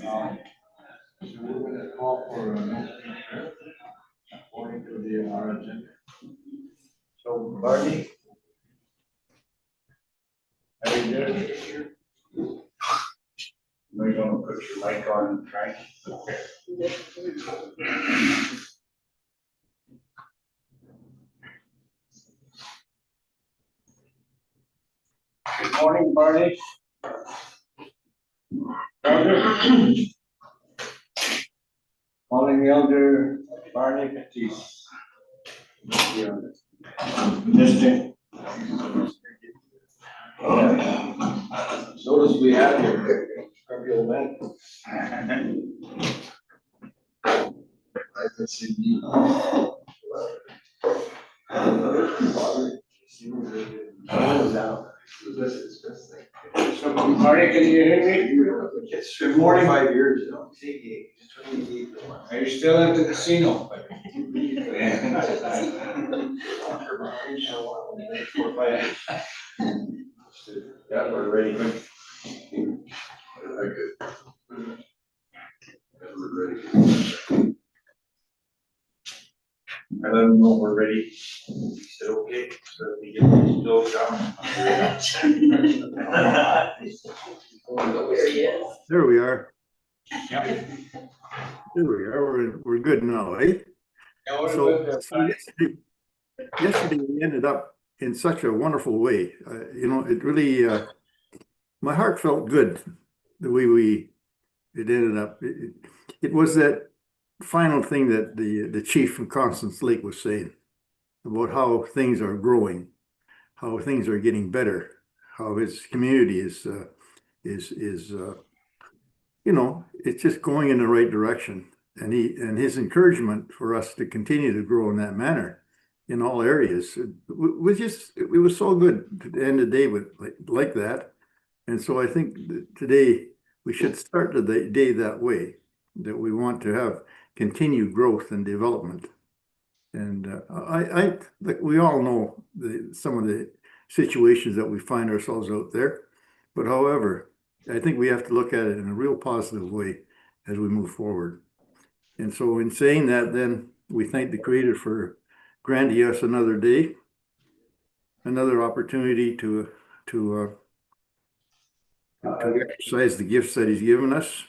So we're going to call for an opening prayer according to our agenda. So, Barney, are you there? Are you going to put your mic on, Frank? Good morning, Barney. Elder. Calling Elder Barney Batiste. Mr. Notice we have here, scruffy old man. I can see you. So, Marty, can you hear me? Good morning. 5 years, you know. Are you still at the casino? Yeah, we're ready. I let them know we're ready. He said, okay, so we get these dogs down. There we are. Yep. There we are. We're good now, eh? Yeah, So yesterday we ended up in such a wonderful way. It really, my heart felt good the way it ended up. It was that final thing that the chief from Constance Lake was saying about how things are growing, how things are getting better, how his community is it's just going in the right direction. And his encouragement for us to continue to grow in that manner in all areas it was so good to end the day with like that. And so I think that today we should start the day that way, that we want to have continued growth and development. And like we all know some of the situations that we find ourselves out there, but however, I think we have to look at it in a real positive way as we move forward. And so in saying that, then we thank the Creator for granting us another day, another opportunity to exercise the gifts that He's given us.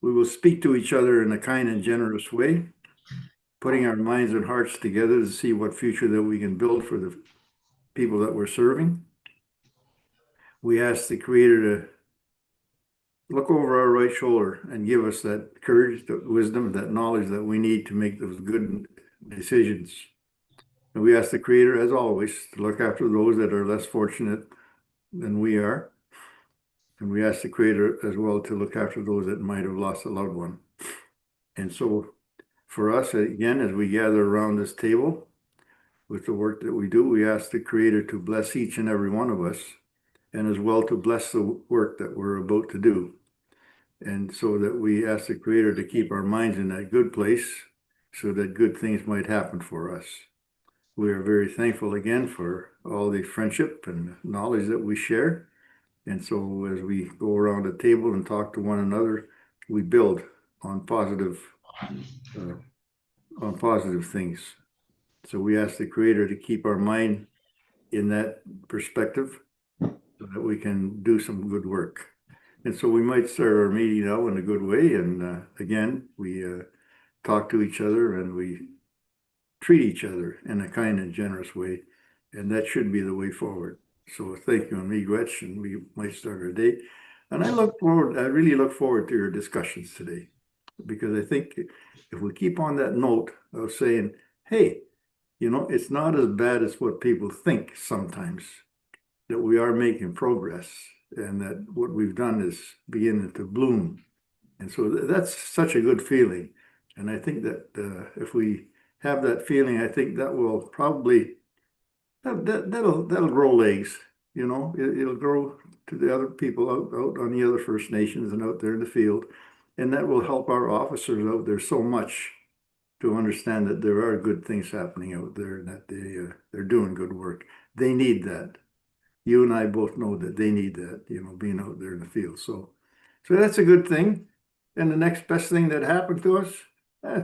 We will speak to each other in a kind and generous way, putting our minds and hearts together to see what future that we can build for the people that we're serving. We ask the Creator to look over our right shoulder and give us that courage, that wisdom, that knowledge that we need to make those good decisions. And we ask the Creator, as always, to look after those that are less fortunate than we are. And we ask the Creator as well to look after those that might have lost a loved one. And so for us, again, as we gather around this table with the work that we do, we ask the Creator to bless each and every one of us, and as well to bless the work that we're about to do. And so that we ask the Creator to keep our minds in that good place so that good things might happen for us. We are very thankful again for all the friendship and knowledge that we share. And so as we go around the table and talk to one another, we build on positive things. So we ask the Creator to keep our mind in that perspective so that we can do some good work. And so we might start our meeting now in a good way. And again, we talk to each other and we treat each other in a kind and generous way. And that should be the way forward. So thank you, Miigwech, and we might start our day. And I really look forward to your discussions today, because I think if we keep on that note of saying, hey, it's not as bad as what people think sometimes, that we are making progress and that what we've done is beginning to bloom. And so that's such a good feeling. And I think that if we have that feeling, I think that will probably, that'll grow legs. It'll grow to the other people out on the other First Nations and out there in the field. And that will help our officers out there so much to understand that there are good things happening out there and that they're doing good work. They need that. You and I both know that they need that, being out there in the field. So So that's a good thing. And the next best thing that happened to us,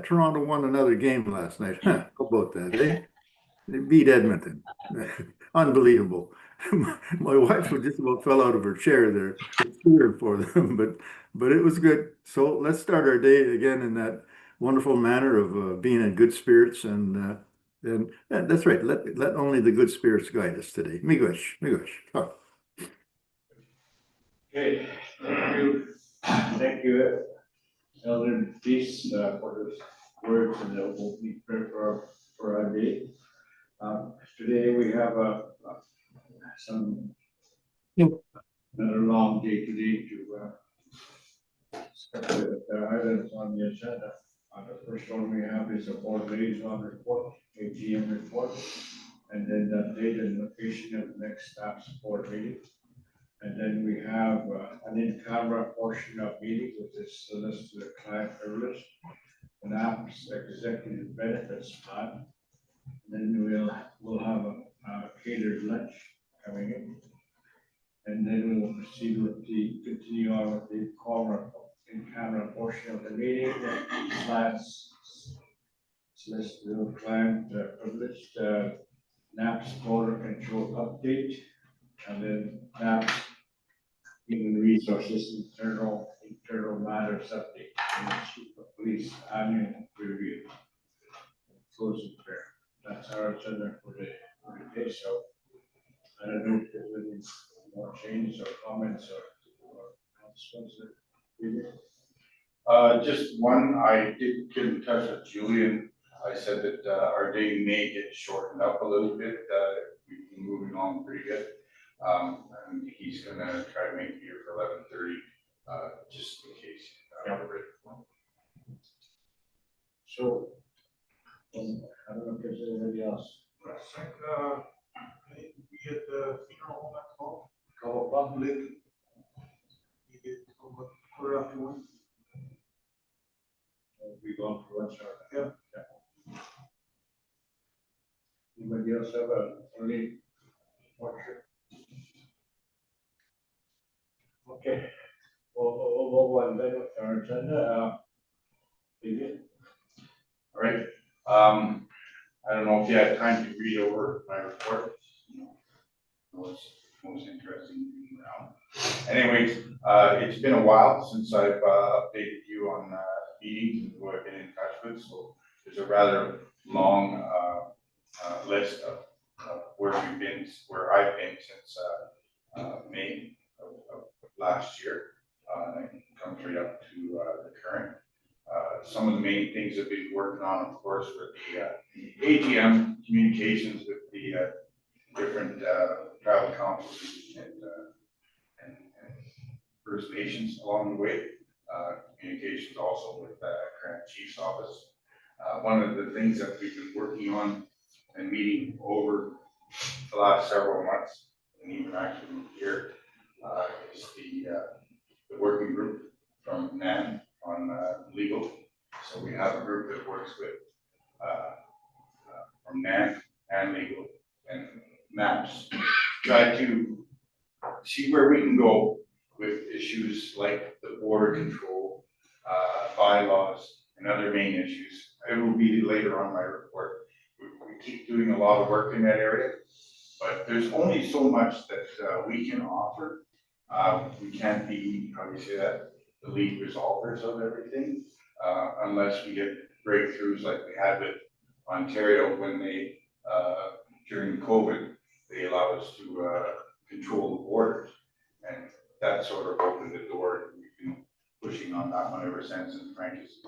Toronto won another game last night. Huh, how about that, eh? They beat Edmonton. Unbelievable. My wife just about fell out of her chair there cheering for them, but it was good. So let's start our day again in that wonderful manner of being in good spirits and that's right. Let only the good spirits guide us today. Miigwech, miigwech. Oh. Okay, thank you, Elder Peace, for those words and the opening prayer for our day. Today we have some Yep. another long day today to start with the items on the agenda. The first one we have is a board liaison report, AGM report, and then the date and location of the next NAPS board meeting. And then we have an in-camera portion of meeting, which is solicitor client privilege, an NAPS executive benefits plan. And then we'll have a catered lunch coming in. And then we'll proceed with continue on with the in-camera portion of the meeting, slash solicitor client privileged NAPS voter control update, and then NAPS human resources internal matters update, and the chief of police annual review. Closing prayer. That's our agenda for the day. So I don't know if there's any more changes or comments or announcements that we did. Just one, I did get in touch with Julian. I said that our day may get shortened up a little bit. We've been moving on pretty good. And he's gonna try to make it here for 11:30, just in case. We're ready for him. So, I don't know if there's anybody else. We at the funeral home at 12. Call up, Late. We did over quarter after 1. we gone for lunch. Yeah. Anybody else have a early workshop? Okay, we'll go on then with our agenda. Vivian? All right. I don't know if you had time to read over my report. What's most interesting around. Anyways, it's been a while since I've updated you on meetings and who I've been in touch with. So there's a rather long list of where I've been since May of last year. It comes right up to the current. Some of the main things I've been working on, of course, were the AGM communications with the different tribal councils and First Nations along the way. Communications also with the current chief's office. One of the things that we've been working on and meeting over the last several months, and even actually here, is the working group from NAN on legal. So we have a group that works with from NAN and legal and NAPS, try to see where we can go with issues like the border control, bylaws, and other main issues. It will be later on my report. We keep doing a lot of work in that area, but there's only so much that we can offer. We can't be, how do you say that, the lead resolvers of everything, unless we get breakthroughs like we had with Ontario when they, during COVID, they allowed us to control the borders. And that sort of opened the door. We've been pushing on that one ever since, and Frank is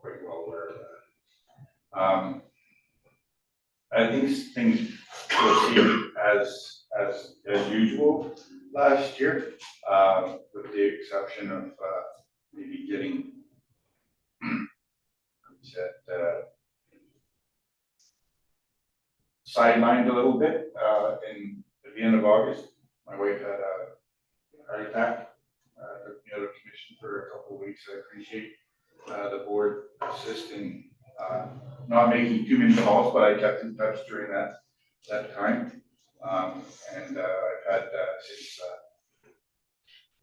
quite well aware of that. I think things proceeded as usual last year, with the exception of maybe getting sidelined a little bit in at the end of August. My wife had a heart attack. Took me out of commission for a couple of weeks. I appreciate the board assisting, not making too many calls, but I kept in touch during that time. And I've had since a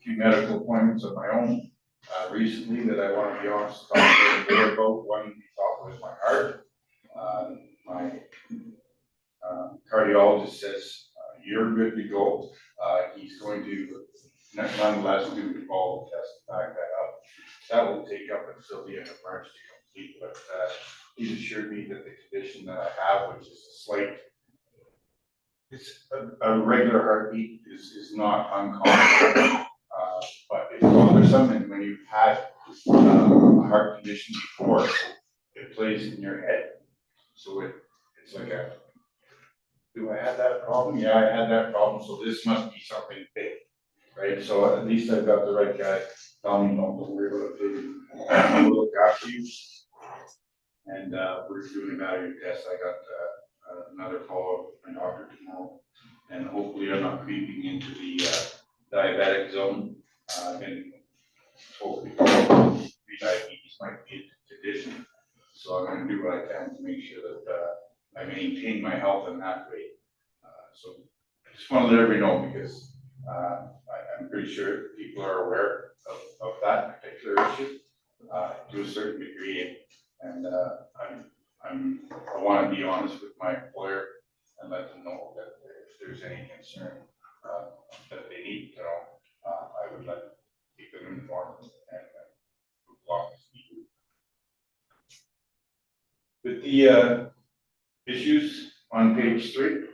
few medical appointments of my own recently that I want to be honest, talk to the board about. One thought was my heart. My cardiologist says, you're good to go. He's going to nonetheless do all the tests to back that up. That will take up until the end of March to complete, but he's assured me that the condition that I have, which is a slight, it's a regular heartbeat is not uncommon, but it's bothersome, and when you've had a heart condition before, it plays in your head. So it's like a, do I have that problem? Yeah, I had that problem, so this must be something big, right? So at least I've got the right guy telling me, don't worry about it, I'm gonna look after you. And we're doing a value test. I got another follow-up with my doctor tomorrow, and hopefully I'm not creeping into the diabetic zone. And hopefully pre-diabetes might be a condition. So I'm going to do what I can to make sure that I maintain my health in that way. So I just want to let everybody know, because I'm pretty sure people are aware of that particular issue to a certain degree. And I want to be honest with my employer and let them know that if there's any concern that they need to know, I would keep them informed and move along as needed. With the issues on page 3,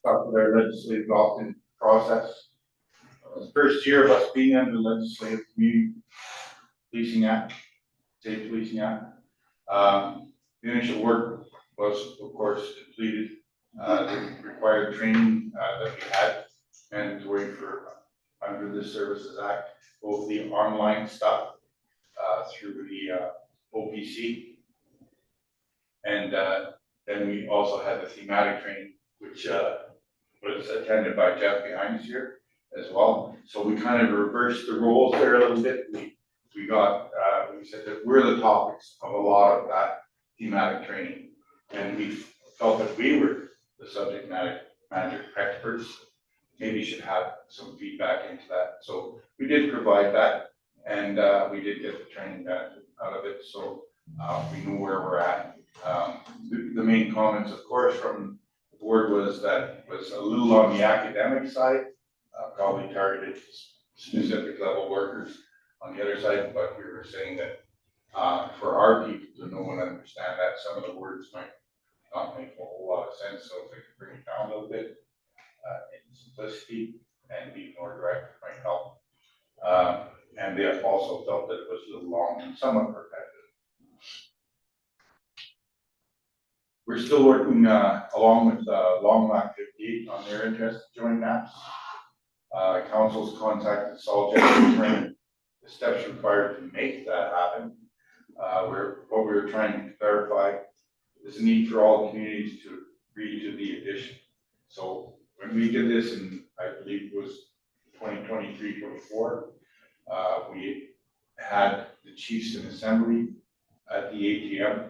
talk about our legislative opt-in process. The first year of us being under the legislative community policing act, Safe Policing Act. The initial work was, of course, completed. The required training that we had mandatory for under the Services Act, both the online stuff through the OPC, and then we also had the thematic training, which was attended by Jeff behind us here as well. So we kind of reversed the roles there a little bit. We got, we said that we're the topics of a lot of that thematic training, and we felt that we were the subject matter experts, maybe should have some feedback into that. So we did provide that, and we did get the training benefit out of it. So we know where we're at. The main comments, of course, from the board was that it was a little on the academic side, probably targeted specific level workers on the other side, but we were saying that for our people to know and understand that some of the words might not make a whole lot of sense, so if we could bring it down a little bit in simplicity and be more direct might help. And they have also felt that it was a little long and somewhat repetitive. We're still working along with Longlac 58 on their interest to join NAPS. Council's contacted Soljet to determine the steps required to make that happen. What we were trying to clarify is the need for all communities to agree to the addition. So when we did this, in I believe it was 2023-24, we had the chiefs in assembly at the AGM.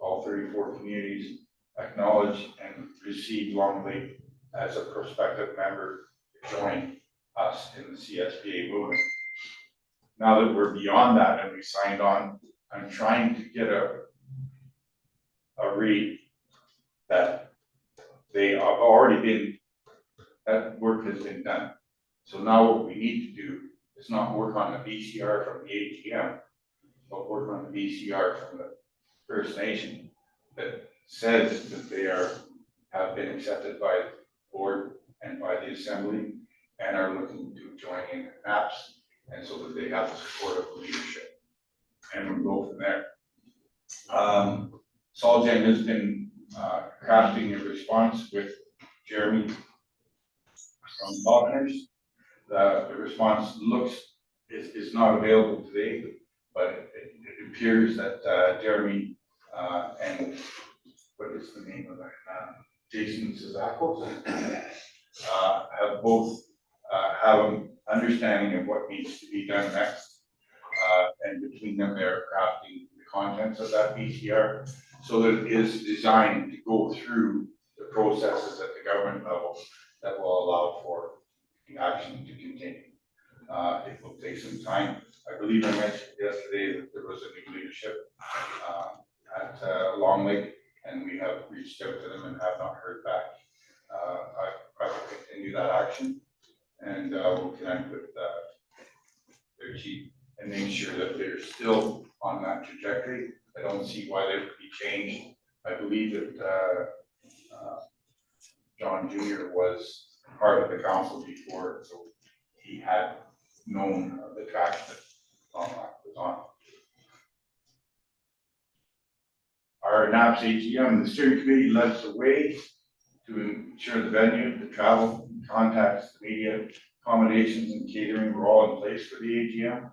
All 34 communities acknowledge and receive Long Lake as a prospective member to join us in the CSPA movement. Now that we're beyond that and we signed on, I'm trying to get a read that they have already been, that work has been done. So now what we need to do is not work on the VCR from the AGM, but work on the VCR from the First Nation that says that they have been accepted by the board and by the assembly and are looking to join in NAPS, and so that they have the support of the leadership. And we'll go from there. Solgen has been crafting a response with Jeremy from Partners. The response is not available today, but it appears that Jeremy and what is the name of that? Jason Cizakos have both have an understanding of what needs to be done next, and between them they're crafting the contents of that VCR so that it is designed to go through the processes at the government level that will allow for the action to continue. It will take some time. I believe I mentioned yesterday that there was a new leadership at Long Lake, and we have reached out to them and have not heard back. I will continue that action, and we'll connect with their chief and make sure that they're still on that trajectory. I don't see why there could be change. I believe that John Jr. was part of the council before, so he had known the track that Tom was on. Our NAPS AGM, the steering committee led us away to ensure the venue, the travel, contacts, the media, accommodations and catering were all in place for the AGM.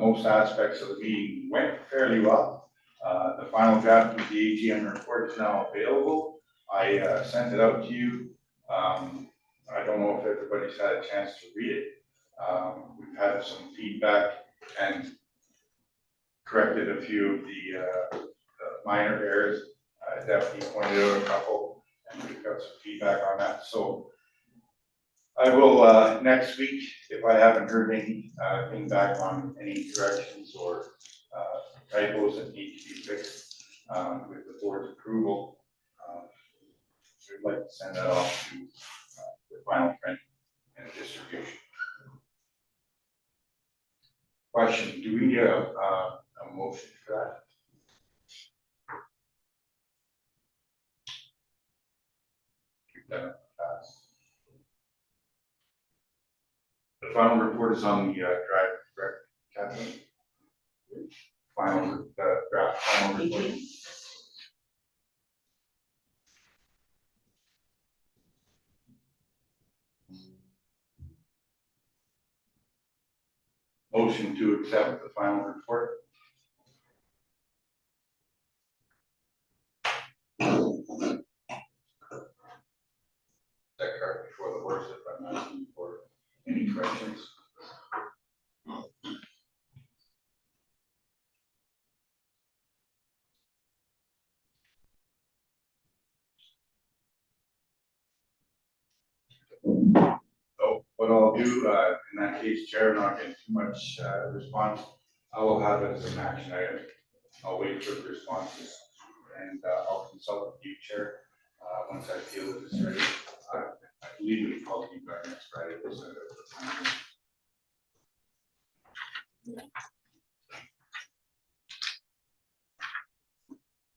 Most aspects of the meeting went fairly well. The final draft of the AGM report is now available. I sent it out to you. I don't know if everybody's had a chance to read it. We've had some feedback and corrected a few of the minor errors. Deputy pointed out a couple, and we've got some feedback on that. So I will next week, if I haven't heard anything back on any corrections or typos that need to be fixed with the board's approval, I'd like to send that off to the final print and distribution. Question: do we need a motion for that? We've done it in the past. The final report is on the drive, correct, Kathleen? Final draft, final report. Motion to accept the final report. That card before the works, if I'm asking for any corrections. So what I'll do in that case, Chair, not getting too much response, I will have it as an action item. I'll wait for the responses, and I'll consult with you, Chair, once I feel that it's ready. I believe it will probably be by next Friday. We'll send it over.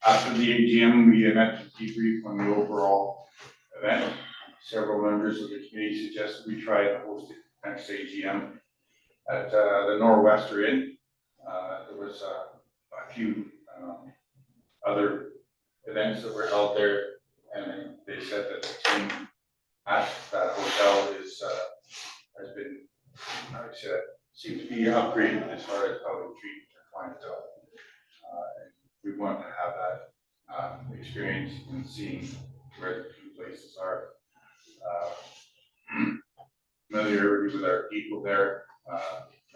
After the AGM, we met to debrief on the overall event. Several members of the committee suggested we try to host it next AGM at the Norwester Inn. There was a few other events that were held there, and they said that the team at that hotel is has been, like I said, seems to be upgraded as far as how they treat their clientele. And we want to have that experience and seeing where the two places are. Familiarity with our people there,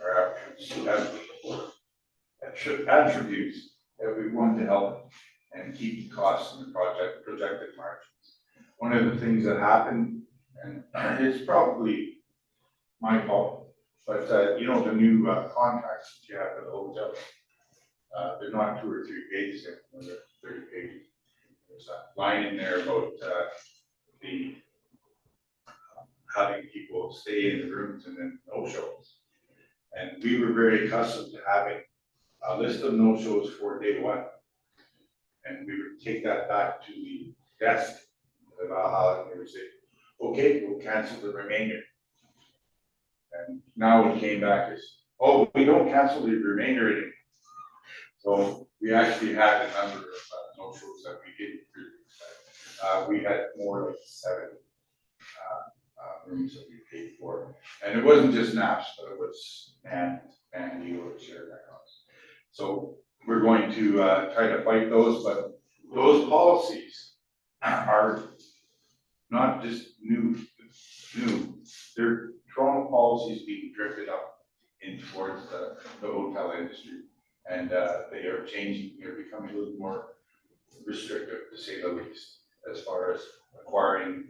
our attributes that we want to help and keep the costs in the projected margins. One of the things that happened, and it's probably my fault, but you know, the new contracts that you have for the hotel, they're not 2 or 3 pages, they're 30 pages. There's a line in there about the having people stay in the rooms and then no shows. And we were very accustomed to having a list of no shows for day one. And we would take that back to the desk about and they would say, okay, we'll cancel the remainder. And now it came back as, oh, we don't cancel the remainder anymore. So we actually had a number of no shows that we didn't really expect. We had more like 7 rooms that we paid for. And it wasn't just NAPS, but it was and you or shared that cost. So we're going to try to fight those, but those policies are not just new. They're Toronto policies being drifted up in towards the hotel industry. And they are changing, they're becoming a little more restrictive, to say the least, as far as acquiring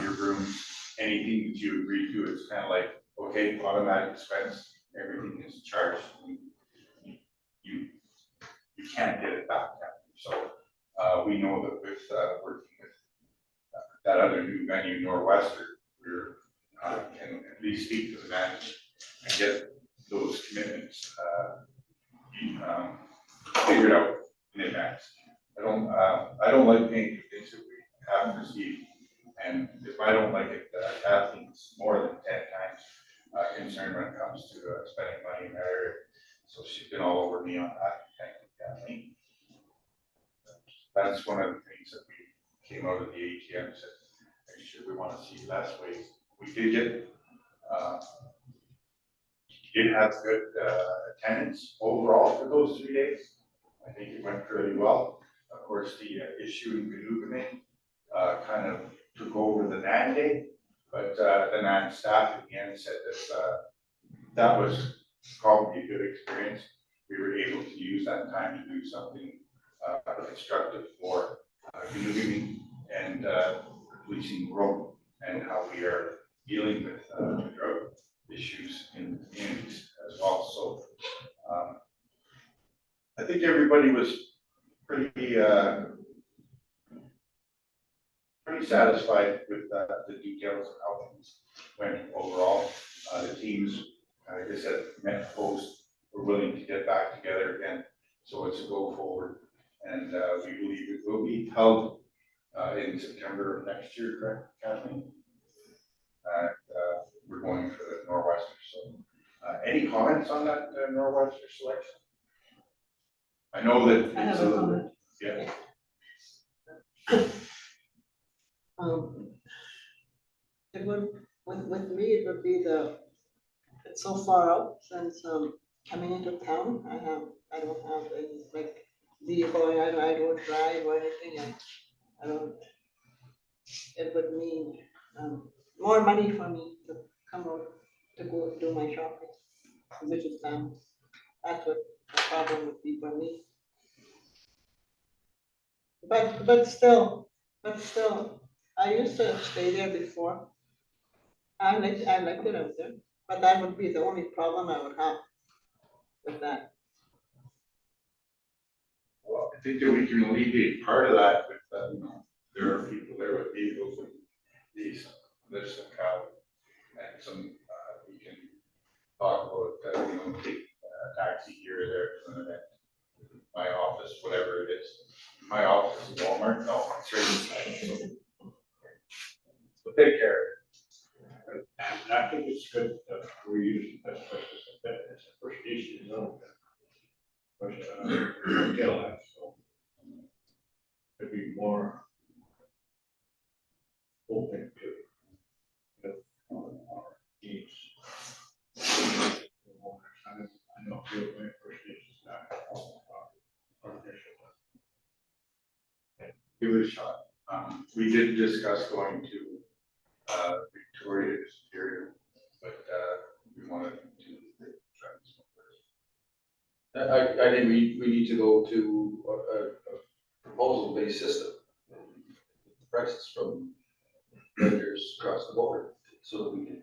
your rooms. Anything that you agree to, it's kind of like okay, automatic expense, everything is charged. You, you can't get it back. So, we know that with, working with that other new venue, Northwestern, we're, can at least speak to the manager and get those commitments, figured out in advance. I don't like paying for things that we haven't received. And if I don't like it, Kathleen's more than 10 times concerned when it comes to spending money in that area. So she's been all over me on that. Thank you, Kathleen. That's one of the things that we came out of the ATM, said, make sure we want to see less waste. We did get, did have good attendance overall for those 3 days. I think it went really well. Of course, the issue in Ganugame kind of took over the NAN day, but the NAN staff at the end said that that was probably a good experience. We were able to use that time to do something constructive for Ganugame and policing road and how we are dealing with the drug issues in the communities as well. So I think everybody was pretty pretty satisfied with the details of how things went overall. The teams, like I said, met post, were willing to get back together again. So it's a go forward. And we believe it will be held in September of next year, correct, Kathleen? We're going for the Northwestern. So any comments on that Northwestern selection? I know that I have a comment. Yeah. It would, with me, it would be it's so far out since, coming into town, I don't have any, like, vehicle, I don't drive or anything, and I don't, it would mean, more money for me to come out to go do my shopping, which is, that's what the problem would be for me. But still, I used to stay there before. I liked it out there, but that would be the only problem I would have with that. Well, I think that we can alleviate part of that with, there are people there with vehicles and these, there's some cow and some, we can talk about, take a taxi here or there to an event. My office, whatever it is. My office is Walmart, no, it's right inside, so. But take care. And I think it's good that we use best practice as a First Nation zone. Kill that, so. Could be more open to our needs. I know First Nations not artificial. Give it a shot. We did discuss going to Victoria to Superior, but we wanted to try this one first. I think we need to go to a proposal-based system. Prices from vendors across the board, so that we can,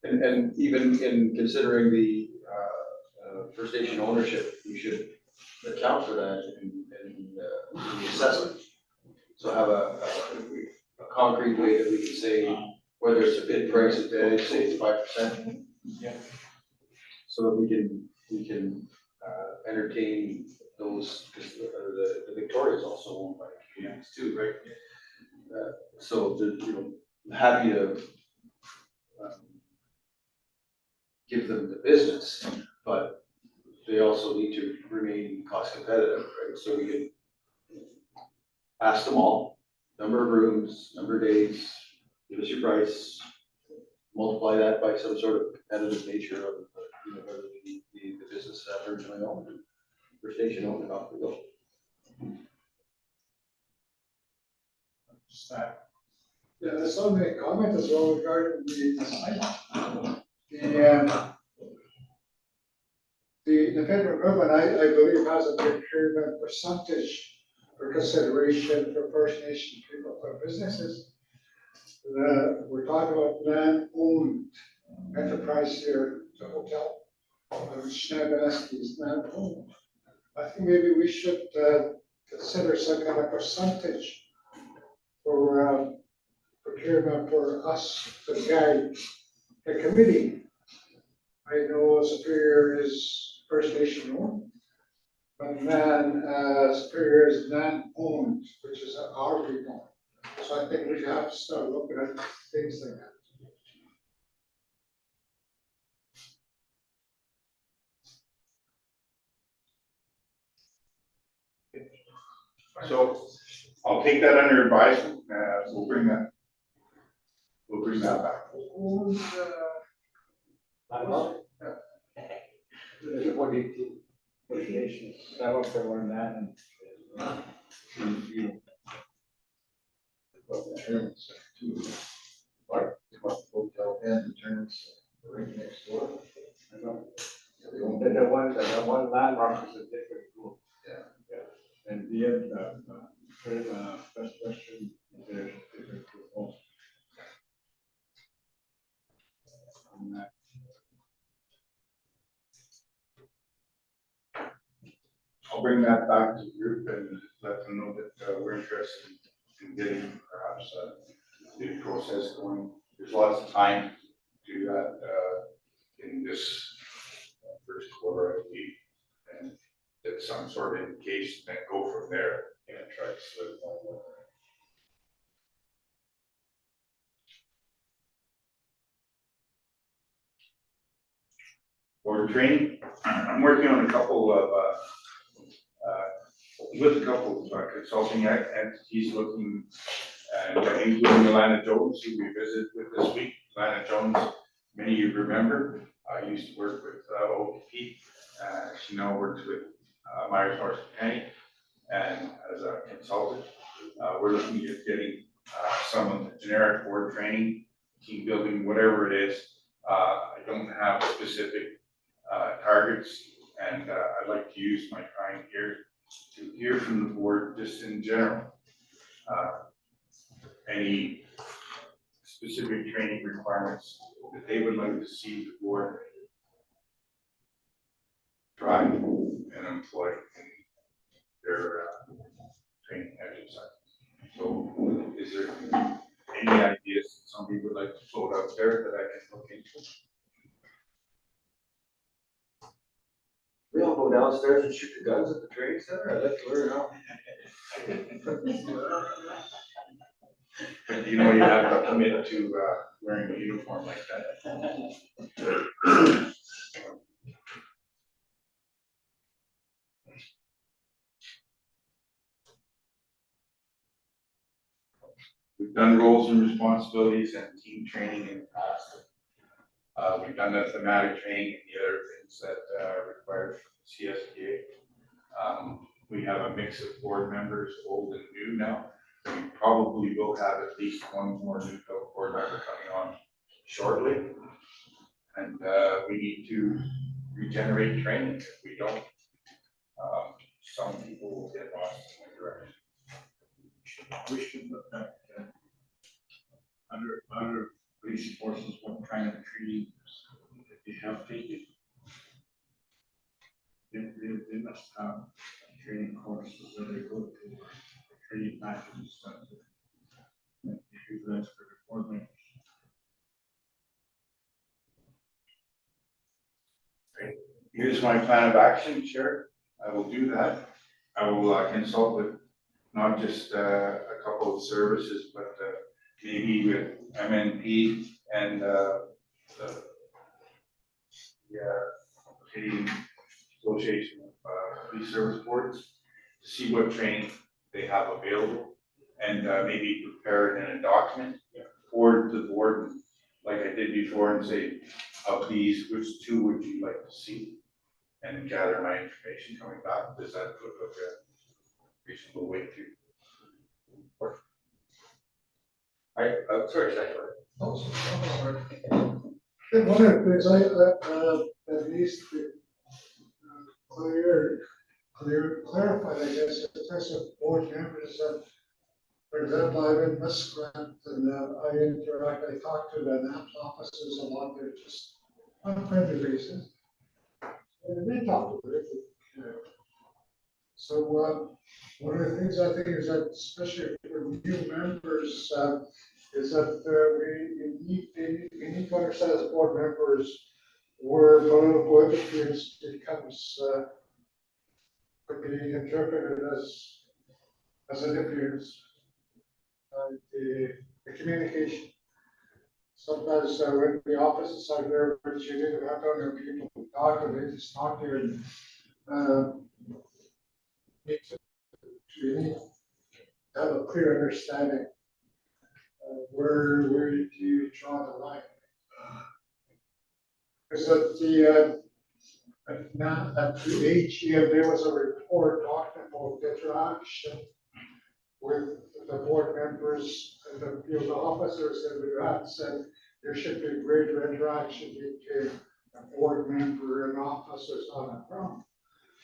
and even in considering the First Nation ownership, we should account for that in the assessment. So have a concrete way that we can say whether it's a bid price advantage, say it's 5%. Yeah. So that we can entertain those, because the Victoria is also owned by communities too, right? So happy to give them the business, but they also need to remain cost competitive, right? So we can ask them all, number of rooms, number of days, give us your price, multiply that by some sort of competitive nature of whether the business originally owned it, First Nation owned it, off we go. Yeah, there's so many comments as well regarding the federal government, I believe, has a procurement percentage for consideration for First Nation people for businesses. We're talking about land owned enterprise here, the hotel, which Nabaski is not home. I think maybe we should consider some kind of percentage for procurement for us to guide the committee. I know Superior is First Nation owned, but then Superior is non-owned, which is our people. So I think we have to start looking at things like that. So I'll take that under advisement, we'll bring that back. That was the one that and. Like, hotel and the tenants right next door. I know. The one landmark is a different group. Yeah. And the other, West Western, there's a different group also. And that- I'll bring that back to the group and let them know that we're interested in getting perhaps the process going. There's lots of time to do that in this first quarter, I believe. And get some sort of indication, then go from there and try to solidify what. Board training, I'm working on a couple of with a couple of consulting entities looking, including Alana Jones, who we visited with this week. Alana Jones, many of you remember, used to work with OPP. She now works with Myers Horse Penny and as a consultant. We're looking at getting some of the generic board training, team building, whatever it is. I don't have specific targets, and I'd like to use my time here to hear from the board just in general. Any specific training requirements that they would like to see the board drive and employ in their training exercises. So is there any ideas somebody would like to float out there that I can look into? We all go downstairs and shoot the guns at the training center. I'd like to learn how. But you know, you have to commit to wearing a uniform like that. We've done roles and responsibilities and team training in the past. We've done the thematic training and the other things that are required from the CSDA. We have a mix of board members, old and new now. We probably will have at least one more new board member coming on shortly. And we need to regenerate training. If we don't, some people will get lost in the direction. We should look at, under police forces, what kind of training they have taken. They must have training courses where they go to training matches and stuff. And they do that for the board members. Here's my plan of action, Chair. I will do that. I will consult with not just a couple of services, but maybe with MNP and the Canadian Association of Police Service Boards to see what training they have available and maybe prepare it in a document, forward to the board like I did before and say, of these, which two would you like to see? And gather my information coming back. Does that look like a reasonable way to work? I'm sorry, second. And one of the things at least clarify, I guess, in terms of board members, For example, I'm in Muskrat and I talk to the NAPS officers a lot, they're just on friendly basis. And they talk to them. So, one of the things I think is that, especially for new members, is that we need to understand as board members where political interference becomes, could be interpreted as interference. The communication. Sometimes when the offices are there, but you didn't have other people to talk to, they just talk to you and, need to, you need to have a clear understanding. Where do you draw the line? Because at the AGM, there was a report talking about interaction with the board members and the officers that we had said there should be greater interaction between a board member and officers on the ground.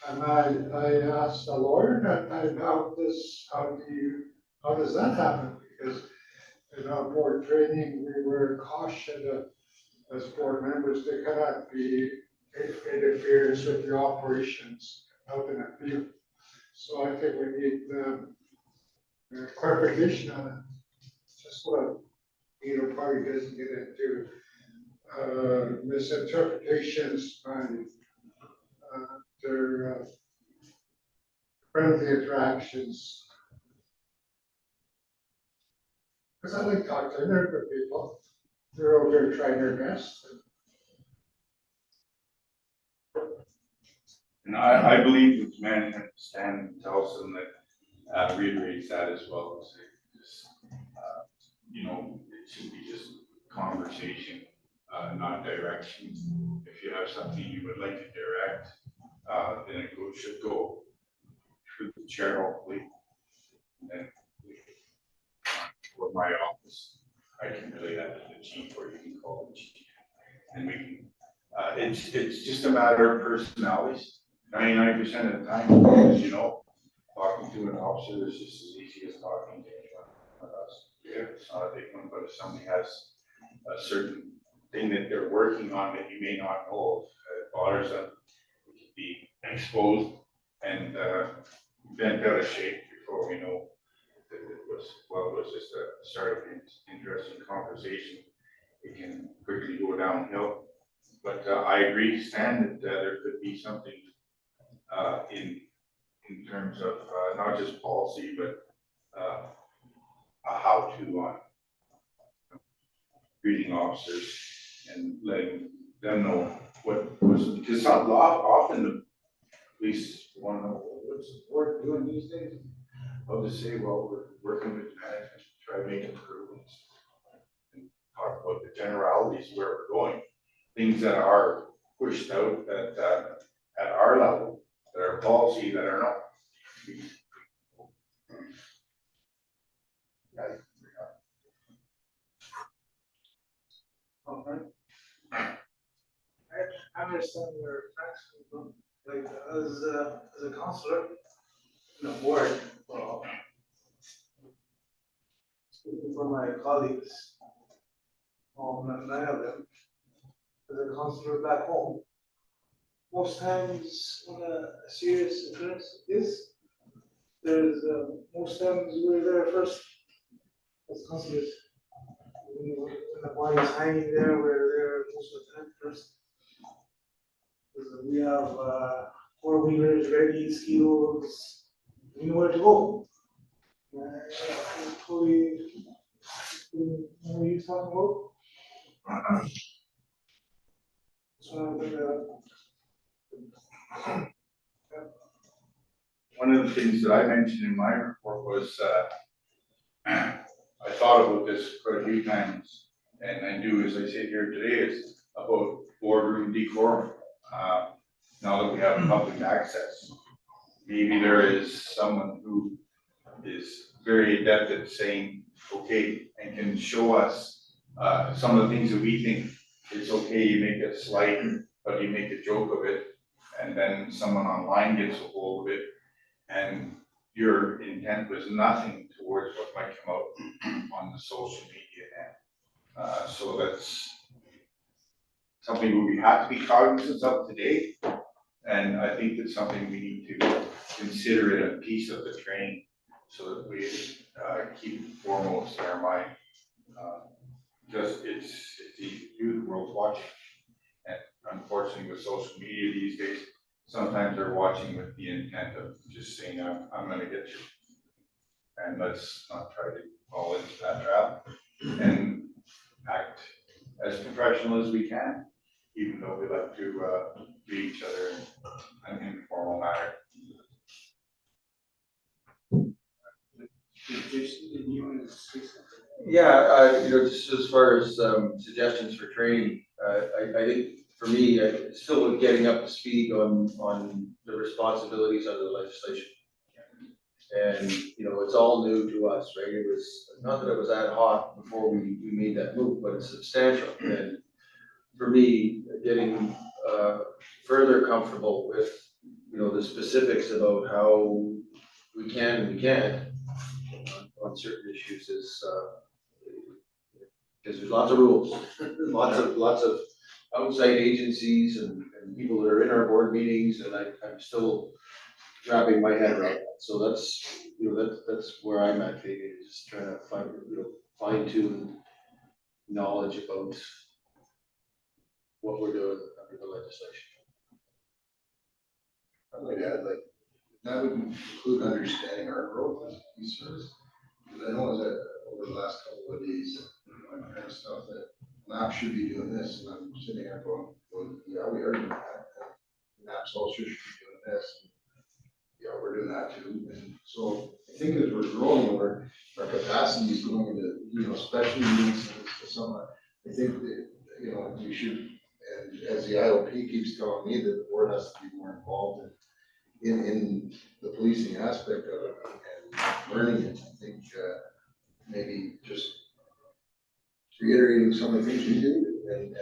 And I asked the lawyer that time, how does that happen? Because in our board training, we were cautioned that as board members, there cannot be interference with the operations out in the field. So I think we need clarification on it. Just what Peter probably doesn't get into misinterpretations by their friendly interactions. Because I like talking to them, they're good people. They're over there trying their best. And I believe the management stand tells them that, reiterates that as well, say, just, you know, it should be just conversation, not direction. If you have something you would like to direct, then it should go through the chair, hopefully. And then, for my office, I can relay that to the chief, or you can call the chief. And we can, it's just a matter of personalities. 99% of the time, as you know, talking to an officer is just as easy as talking to anyone of us. Yeah, it's not a big one, but if somebody has a certain thing that they're working on that you may not know of, bothers them, it could be exposed and bent out of shape before we know that it was just a start of an interesting conversation. It can quickly go downhill. But I agree, Stan, that there could be something in terms of not just policy, but a how-to on greeting officers and letting them know what was, because often the police want to know, well, what's the board doing these days? I'll just say, well, we're working with management to try to make improvements and talk about the generalities where we're going, things that are pushed out at our level, that are policy, that are not. Okay. I understand where Frank's coming from. Like, as a counselor in a board, well, speaking for my colleagues, nine of them, as a counselor back home, most times when a serious occurrence is, there's, most times we're there first as counselors. When the body's hanging there, we're there most of the time first. Because we have four-wheelers ready, skills, we know where to go. Hopefully, what are you talking about? So, one of the things that I mentioned in my report was I thought about this quite a few times, and I do as I sit here today is about boardroom decorum. Now that we have public access, maybe there is someone who is very adept at saying, okay, and can show us some of the things that we think it's okay, you make a slight, but you make a joke of it, and then someone online gets a hold of it, and your intent was nothing towards what might come out on the social media end. So that's something we have to be cognizant of today. And I think that's something we need to consider it a piece of the training so that we keep it foremost in our mind. Just it's easy to do, the world's watching. And unfortunately with social media these days, sometimes they're watching with the intent of just saying, I'm gonna get you. And let's not try to fall into that trap and act as professional as we can, even though we like to meet each other in an informal manner. Jason, did you want to say something? Yeah, just as far as suggestions for training, I think for me, still getting up to speed on the responsibilities under the legislation. And, it's all new to us, right? It was, not that it was ad hoc before we made that move, but it's substantial. And for me, getting further comfortable with, the specifics about how we can and we can't on certain issues is, because there's lots of rules, lots of outside agencies and people that are in our board meetings, and I'm still wrapping my head around that. So that's, that's where I'm at, maybe, just trying to fine tune knowledge about what we're doing under the legislation. I might add, like, that would include understanding our role as a police service. Because I know that over the last couple of days, I'm kind of stuff that NAPS should be doing this, and I'm sitting there going, yeah, we are doing that. And NAPS also should be doing this. And, yeah, we're doing that too. And so I think as we're growing, our capacity is going into, especially needs to someone. I think that, we should, and as the IOP keeps telling me that the board has to be more involved in the policing aspect of it and learning it. I think maybe just reiterating some of the things we do and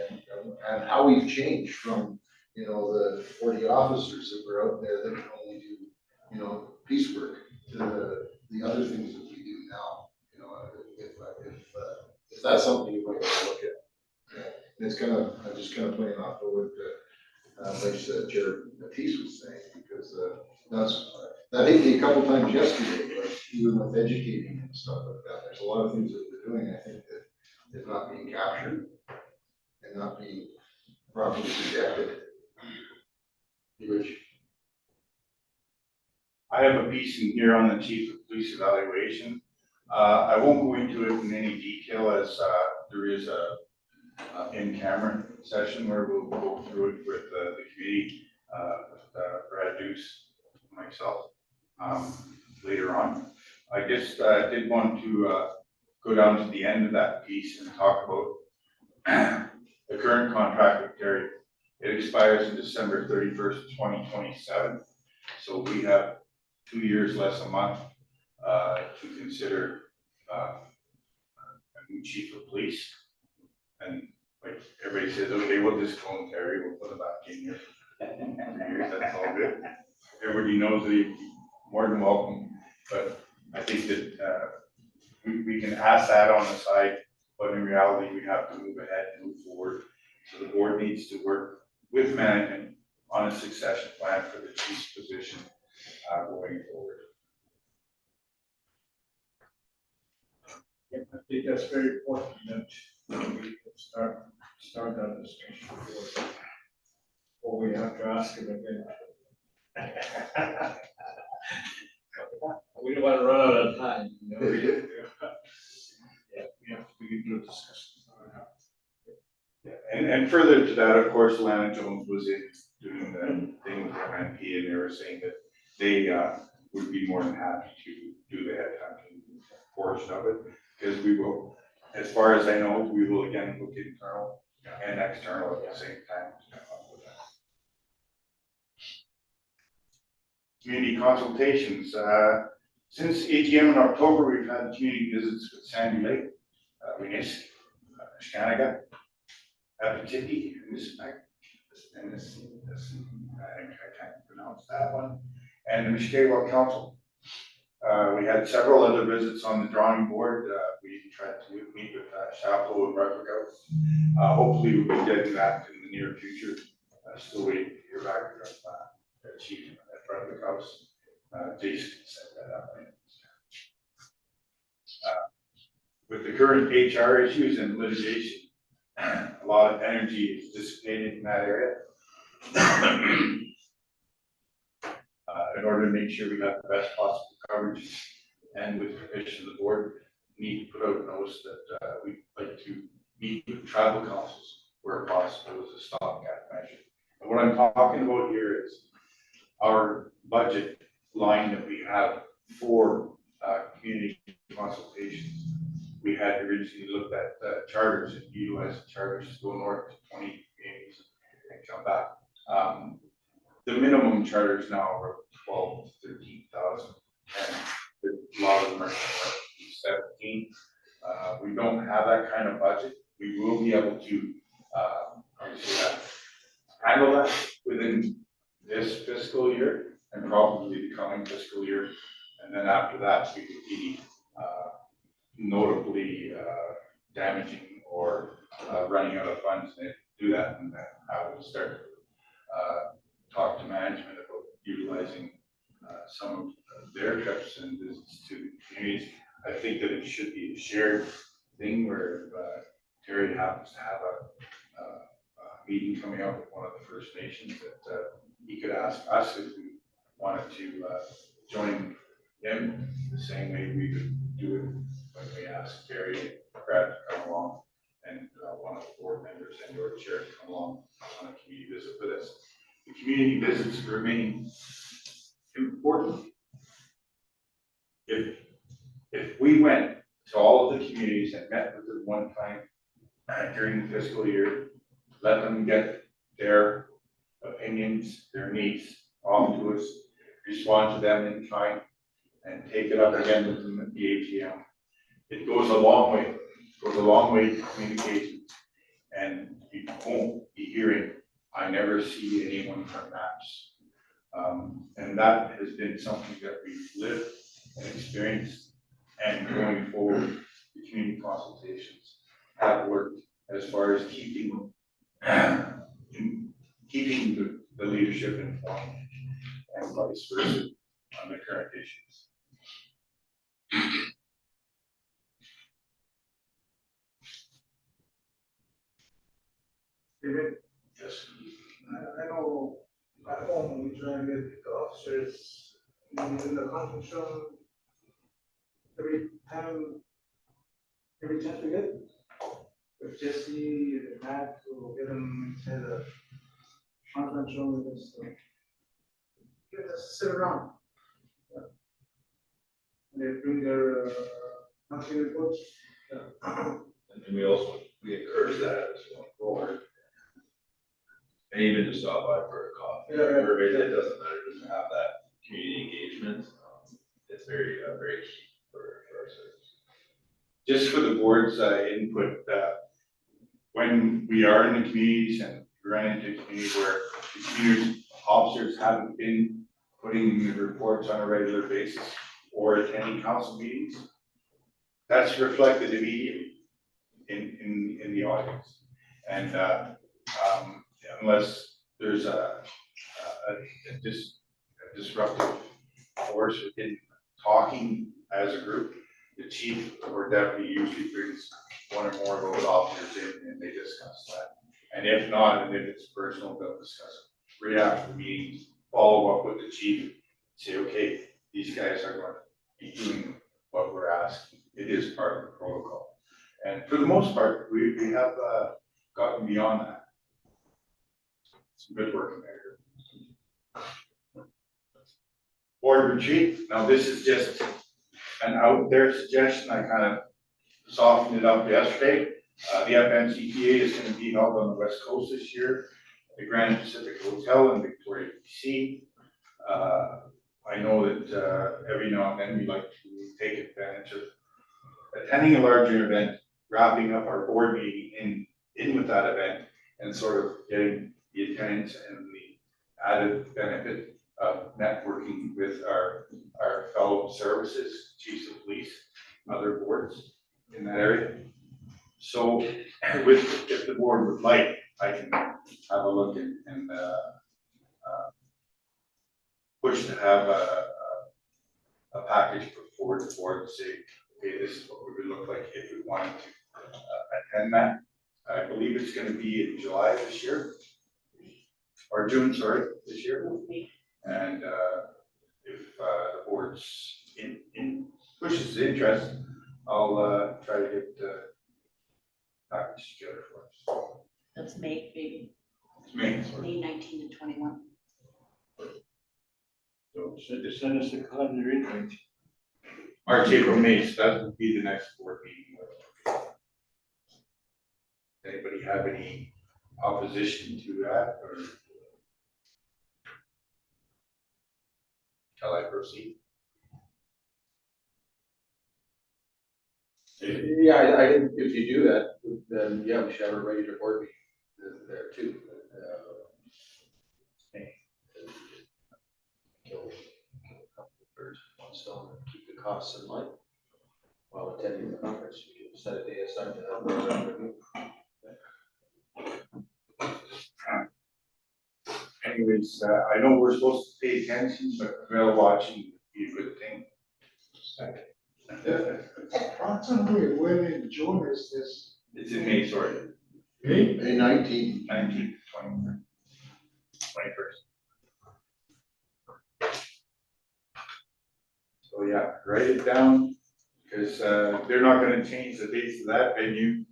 how we've changed from, the 40 officers that were out there that can only do, piecework to the other things that we do now. If that's something you might want to look at. And it's I'm just kind of playing off the word Vice Chair Matisse was saying, because that hit me a couple times yesterday, like even with educating and stuff like that. There's a lot of things that we're doing, I think, that is not being captured and not being properly projected. Which I have a piece in here on the chief of police evaluation. I won't go into it in any detail as there is a in-camera session where we'll go through it with the committee, Brad Deuce, myself, later on. I just did want to go down to the end of that piece and talk about the current contract with Terry. It expires in December 31st, 2027. So we have 2 years less a month to consider a new chief of police. And like everybody says, okay, we'll just clone Terry, we'll put him back in here. 3 years, that's all good. Everybody knows that he's more than welcome. But I think that we can ask that on the side, but in reality, we have to move ahead and move forward. So the board needs to work with management on a succession plan for the chief's position going forward. Yeah, I think that's very important that we can start that discussion before we have to ask him again. We don't want to run out of time, Yeah, we can do a discussion. And further to that, of course, Lana Jones was in doing the thing with MNP, and they were saying that they would be more than happy to do the headhunting portion of it, because we will, as far as I know, we will again look internal and external at the same time. Community consultations. Since AGM in October, we've had community visits with Sandy Lake, Winnisk, Shanniga, Apatiki, and this, I can't pronounce that one, and the Mishkewa Council. We had several other visits on the drawing board. We tried to meet with Chapo and Brunswick House. Hopefully we'll be getting that in the near future. Still waiting to hear back from the chief at Brunswick House. Jason set that up. With the current HR issues and litigation, a lot of energy is dissipated in that area. In order to make sure we have the best possible coverage, and with permission of the board, need to put out a notice that we'd like to meet with tribal councils where possible as a stopgap measure. And what I'm talking about here is our budget line that we have for community consultations. We had originally looked at charters and utilized the charters to go north to 20 communities and come back. The minimum charters now are 12 to 13,000, and a lot of them are 17. We don't have that kind of budget. We will be able to obviously handle that within this fiscal year and probably the coming fiscal year. And then after that, we could be notably damaging or running out of funds to do that, and then I will start talk to management about utilizing some of their trips and visits to communities. I think that it should be a shared thing where if Terry happens to have a meeting coming up with one of the First Nations, that he could ask us if we wanted to join him the same way we would do it when we asked Terry and Brad to come along, and one of the board members and your chair to come along on a community visit with us. The community visits remain important. If we went to all of the communities and met with them one time during the fiscal year, let them get their opinions, their needs off to us, respond to them in kind, and take it up again with them at the AGM. It goes a long way. It goes a long way to communication, and you won't be hearing, "I never see anyone from NAPS." And that has been something that we've lived and experienced, and going forward, the community consultations have worked as far as keeping the leadership informed and vice versa on the current issues. David, Yes. I know at home we try and get the officers in the conference room every chance we get. With Jesse and Matt, we'll get them inside the conference room with us. Get us to sit around. They bring their monthly reports. And we encourage that as well forward. And even to stop by for a coffee, Yeah. or maybe it doesn't matter, just to have that community engagement. It's very, very key for our service. Just for the board's input, when we are in the communities and run into a community where the community officers haven't been putting in the reports on a regular basis or attending council meetings, that's reflected immediately in the audience. And unless there's a disruptive force within talking as a group, the chief or deputy usually brings one or more of those officers in and they discuss that. And if not, and if it's personal, they'll discuss it. Right after the meeting, follow up with the chief, say, okay, these guys are going to be doing what we're asking. It is part of the protocol. And for the most part, we have gotten beyond that. Some good work in there. Board retreat. Now this is just an out there suggestion. I kind of softened it up yesterday. The FNCPA is going to be held on the West Coast this year, at the Grand Pacific Hotel in Victoria, BC. I know that every now and then we like to take advantage of attending a larger event, wrapping up our board meeting in with that event, and sort of getting the attendance and the added benefit networking with our fellow services, chiefs of police, other boards in that area. So if the board would like, I can have a look and push to have a package put forward to the board to say, okay, this is what we would look like if we wanted to attend that. I believe it's gonna be in July this year, or June, sorry, this year. And if the board's pushes interest, I'll try to get package together for us. That's May, maybe, It's May, sorry. May 19 to 21. So send us a calendar invite. March, April, May, so that would be the next board meeting. Anybody have any opposition to that, or shall I proceed? Yeah, I think if you do that, then yeah, we should have a regular board meeting there too. Kill a couple of birds with one stone and keep the costs in line while attending the conference. You can set a day aside to have a regular meeting. Anyways, I know we're supposed to pay attention, but whale watching would be a good thing. Approximately when in June is this? It's in May, sorry, May 19th. 19th, 20th, 21st. So yeah, write it down, because they're not gonna change the dates of that venue.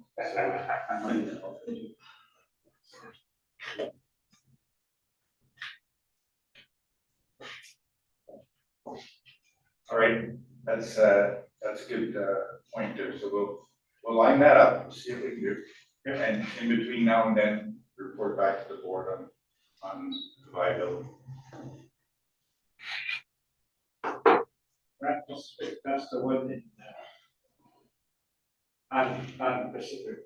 All right, that's a good point there, so we'll line that up, see if we can do. And in between now and then, report back to the board on the viability. Right, that's the one in, on Pacific.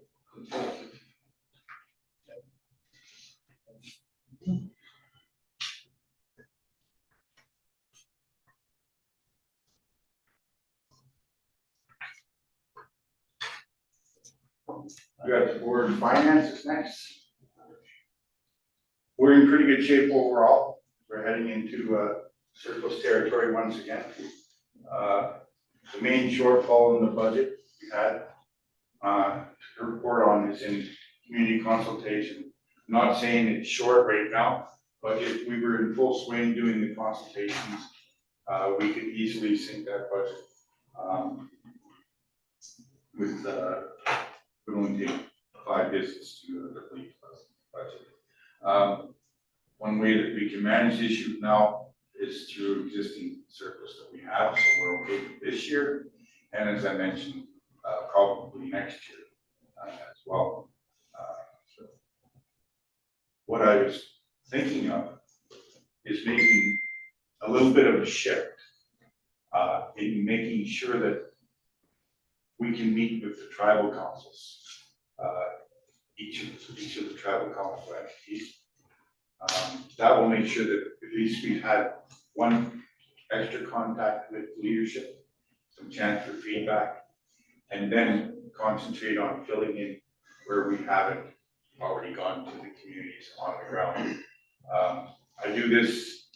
We got the board finances next. We're in pretty good shape overall. We're heading into surplus territory once again. The main shortfall in the budget we had to report on is in community consultation. I'm not saying it's short right now, but if we were in full swing doing the consultations, we could easily sink that budget. With would only take 5 visits to complete budget. One way that we can manage the issue now is through existing surplus that we have, so we're okay with this year, and as I mentioned, probably next year as well. So what I was thinking of is making a little bit of a shift in making sure that we can meet with the tribal councils, each of the tribal council entities. That will make sure that at least we've had one extra contact with leadership, some chance for feedback, and then concentrate on filling in where we haven't already gone to the communities on the ground. I do this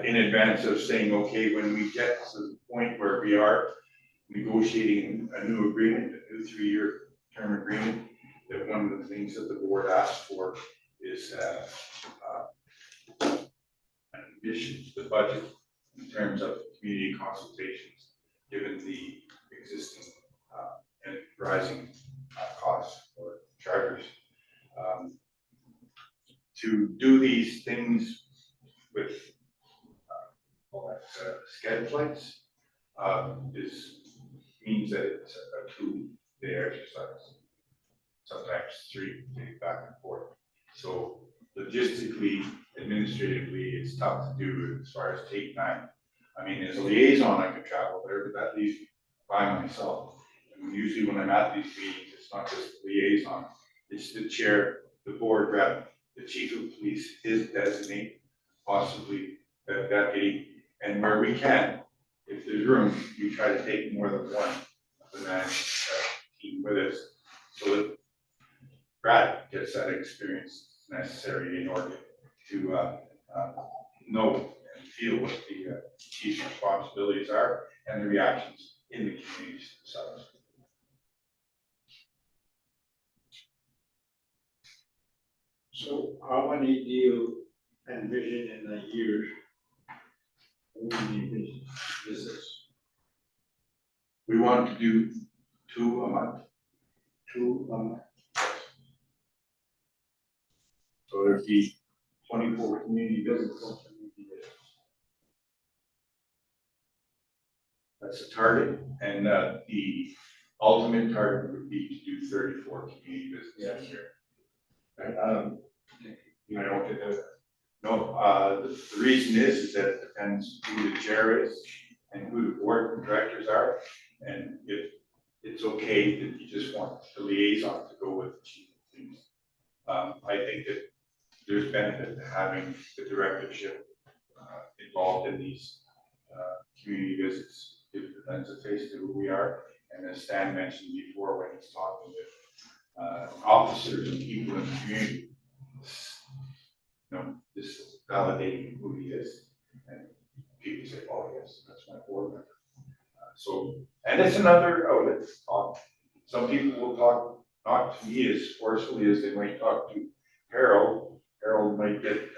in advance of saying, okay, when we get to the point where we are negotiating a new agreement, a new 3-year term agreement, that one of the things that the board asked for is an addition to the budget in terms of community consultations, given the existing and rising costs for charters. To do these things with schedule flights means that it's a 2-day exercise, sometimes 3 days back and forth. So logistically, administratively, it's tough to do as far as take time. I mean, as a liaison, I could travel there, but that leaves me by myself. And usually when I'm at these meetings, it's not just the liaison, it's the chair, the board rep, the chief of police, his designate, possibly the deputy, and where we can, if there's room, we try to take more than one of the man team with us, so that Brad gets that experience necessary in order to know and feel what the chief's responsibilities are and the reactions in the communities themselves. So how many do you envision in a year? How many visits? We want to do 2 a month. 2 a month. So there'd be 24 community visits. That's the target, and the ultimate target would be to do 34 community visits this year. And, I don't get that. No, the reason is that it depends who the chair is and who the board of directors are, and if it's okay that you just want the liaison to go with the chief of police. I think that there's benefit to having the directorship involved in these community visits. It lends a face to who we are, and as Stan mentioned before when he's talking with officers and people in the community, this is validating who he is, and people say, "Oh yes, that's my board member." So, and it's another outlet to talk. Some people will talk not to me as forcefully as they might talk to Harold. Harold might get,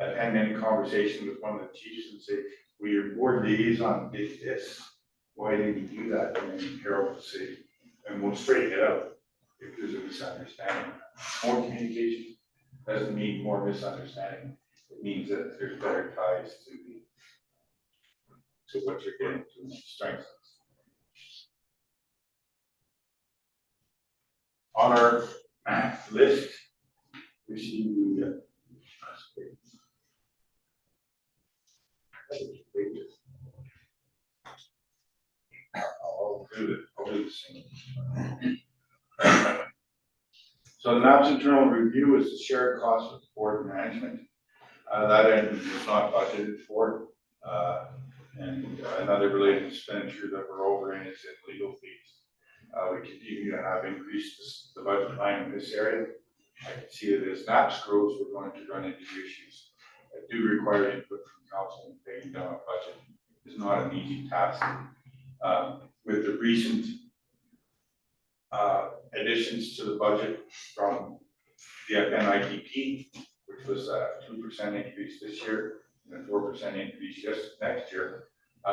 attend any conversation with one of the chiefs and say, "Well, your board liaison did this. Why did he do that?" And then Harold will say, and we'll straighten it out if there's a misunderstanding. More communication doesn't mean more misunderstanding. It means that there's better ties to what you're getting to and strengthens. On our list, we see I'll do the same. So the NAPS internal review is the shared cost with board management. That end is not budgeted for. And another related expenditure that we're over in is in legal fees. We continue to have increased the budget line in this area. I can see that as NAPS grows, we're going to run into issues that do require input from council, and paying down a budget is not an easy task. With the recent additions to the budget from the NITP, which was a 2% increase this year and a 4% increase next year.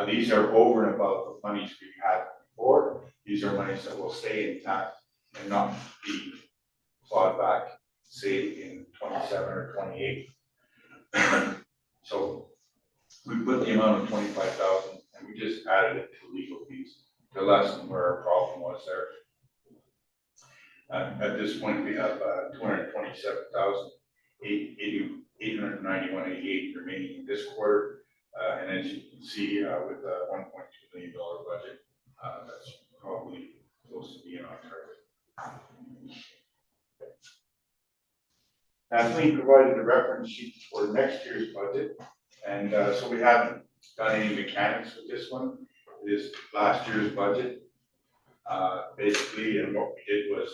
These are over and above the monies we had before. These are monies that will stay intact and not be clawed back, say in 27 or 28. So we put the amount of 25,000 and we just added it to legal fees to lessen where our problem was there. At this point, we have 227,891.88 remaining in this quarter. And as you can see, with a $1.2 million budget, that's probably close to being on target. Kathleen provided a reference sheet for next year's budget. And so we haven't done any mechanics with this one. It is last year's budget. Basically, and what we did was